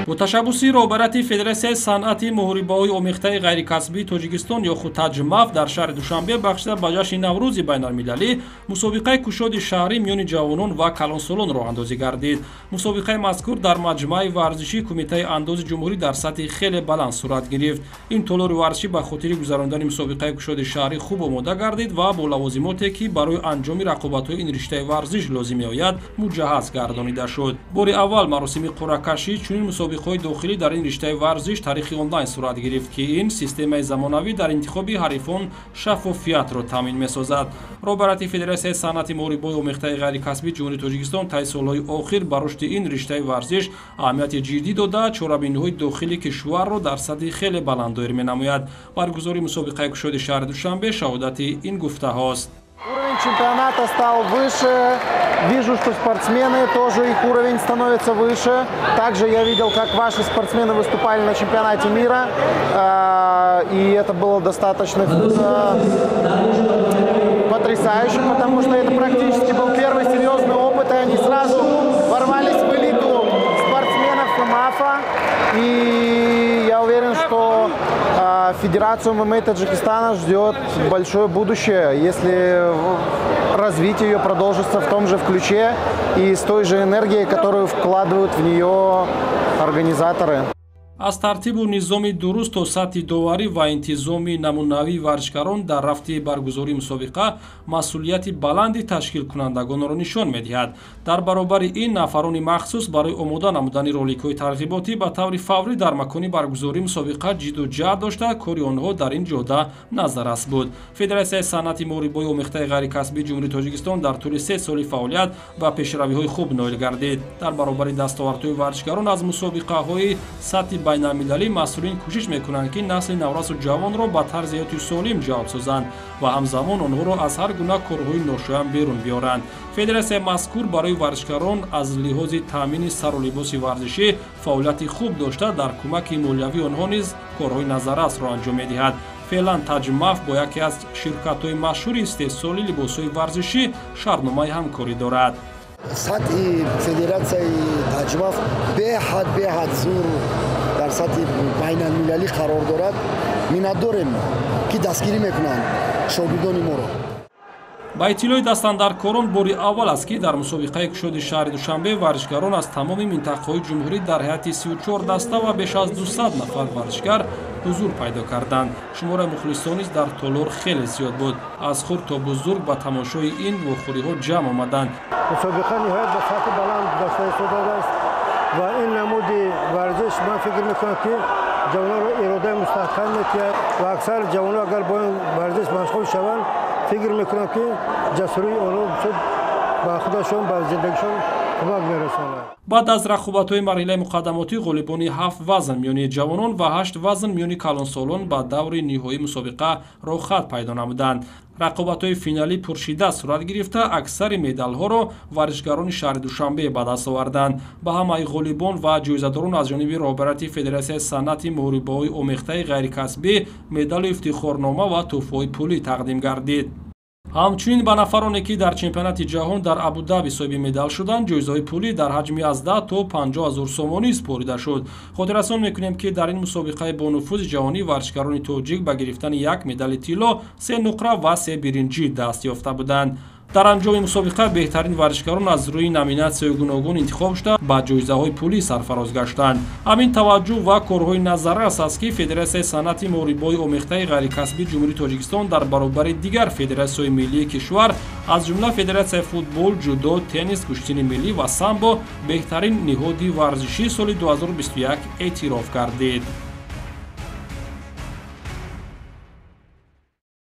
با تشبوسی روبرتی فدراسیای صنعتی مهربانی آمیخته غیرکسبی تاجیکستان یا خود تاجماف در شهر دوشنبه بخشیده به جشن نوروز بین‌المللی مسابقه کشاد شهری میان جوانان و کلانسالان راه اندازی گردید. مسابقه مذکور در مجمع ورزشی کمیته انداز جمهوری در سطح خیلی بلند صورت گرفت. این تالار ورزشی به خاطر گذراندن مسابقه کشاد شهری خوب آماده گردید و با لوازماتی که برای انجام رقابت‌های این رشته ورزش لازم می‌آید مجهز گردانیده شد. بار اول مراسم قرعه کشی چنین مسابقه‌های داخلی در این رشته ورزش تاریخی آنلاین صورت گرفت که این سیستم زمانوی در انتخاب حریفان شفافیت را تامین می‌سازد. رهبری فدراسیای صنعتی مهربانی آمیخته غیرکسبی جمهوری تاجیکستان طی سال‌های اخیر به رشد این رشته ورزش اهمیت جدی داده چهاربینی‌های داخلی کشور را در سطح خیلی بلند دایر می‌نماید. برگزاری مسابقه کشاد شهر دوشنبه شهادت این گفته هاست. Уровень чемпионата стал выше, вижу, что спортсмены тоже их уровень становится выше. Также я видел, как ваши спортсмены выступали на чемпионате мира, и это было достаточно потрясающе, потому что это практически был первый серьезный опыт, и они сразу ворвались в элиту спортсменов МАФа, и я уверен, что Федерацию ММА Таджикистана ждет большое будущее, если развитие ее продолжится в том же ключе и с той же энергией, которую вкладывают в нее организаторы. аз тартибу низоми дуруст то сатҳи доварӣ ва интизоми намунавии варзишгарон дар рафти баргузории мусобиқа масъулияти баланди ташкилкунандагонро нишон медиҳад. дар баробари ин нафарони махсус барои омода намудани роликҳои тарғиботӣ ба таври фаврӣ дар макони баргузории мусобиқа ҷиддуҷаҳд дошта кори онҳо дар ин ҷода назаррас буд. федерасияи санъати муҳорибаи омехтаи ғайрикасбии ҷумҳурии тоҷикистон дар тӯли 3 соли фаъолият ба пешравиҳои хуб ноил гардид. дар баробари дастовардҳои варзишгарон аз мусобиқаҳои сатҳи байналмилалӣ масъулин кӯшиш мекунанд ки насли наврасу ҷавонро ба тарзи ҳаёти солим ҷалб созанд ва ҳамзамон онҳоро аз ҳар гуна корҳои ношоям берун биёранд. федерасияи мазкур барои варзишгарон аз лиҳози таъмини сару либоси варзишӣ фаъолияти хуб дошта дар кӯмаки молиявии онҳо низ корҳои назаррасро анҷом медиҳад. феълан таҷмаф бо яке аз ширкатҳои машҳури истеҳсоли либосҳои варзишӣ шартномаи ҳамкорӣ дорад. сатҳи федератсияи таҷмаф беҳад зур дар сатҳи байналмилалӣ қарор дорад. миннатдорем ки дастгирӣ мекунанд шогирдони моро. ба иттилои дастандаркорон бори аввал аст ки дар мусобиқаи кушоди шаҳри душанбе варзишгарон аз тамоми минтақаҳои ҷумҳурӣ дар ҳайати 34 даста ва беш аз 200 нафар варзишгар ҳузур пайдо карданд. шумораи мухлисон низ дар толор хеле зиёд буд. аз хурд то бузург ба тамошои ин вохӯриҳо ҷамъ омаданд. мусобиқа ниҳоят ба сатҳи баланд дошта истодааст ва ин намуди варзиш ман фикр мекунам ки ҷавононро иродаи мустаҳкам метиҳад ва аксар ҷавонон агар бо ин варзиш машғул шаванд фикр мекунам ки ҷасурии онҳо ба худашон ба зиндагишон кӯмак мерасонад. баъд аз рақобатҳои марҳилаи муқаддамотӣ ғолибони 7 вазн миёни ҷавонон ва 8 вазн миёни калонсолон ба даври ниҳоии мусобиқа роҳхат пайдо намуданд. рақобатҳои финалӣ пуршиддаст сурат гирифта аксари медалҳоро варзишгарони шаҳри душанбе ба даст оварданд. ба ҳамаи ғолибон ва ҷоизадорон аз ҷониби роҳбарияти федерасияи санъати муҳорибаҳои омехтаи ғайрикасбӣ медалу ифтихорнома ва тӯҳфаҳои пулӣ тақдим гардид. ҳамчунин ба нафароне ки дар чемпионати ҷаҳон дар абу-даби соҳиби медал шуданд ҷоизаҳои пулӣ дар ҳаҷми аз 10 то 50 000 сомонӣ спорида шуд. хотиррасон мекунем ки дар ин мусобиқаи бонуфузи ҷаҳонӣ варзишгарони тоҷик ба гирифтани 1 медали тилло 3 нуқра ва 3 биринҷӣ даст ёфта буданд. дар анҷоми мусобиқа беҳтарин варзишгарон аз рӯи номинатсияҳои гуногун интихоб шуда ба ҷоизаҳои пулӣ сарфароз гаштанд. ҳамин таваҷҷӯҳ ва корҳои назаррас аст ки федерасияи санъати муҳорибаҳои омехтаи ғайрикасбии ҷумҳурии тоҷикистон дар баробари дигар федератсияҳои миллии кишвар аз ҷумла федератсияи футбол, ҷудо, теннис, куштини миллӣ ва самбо беҳтарин ниҳоди варзишии соли 2021 эътироф гардид.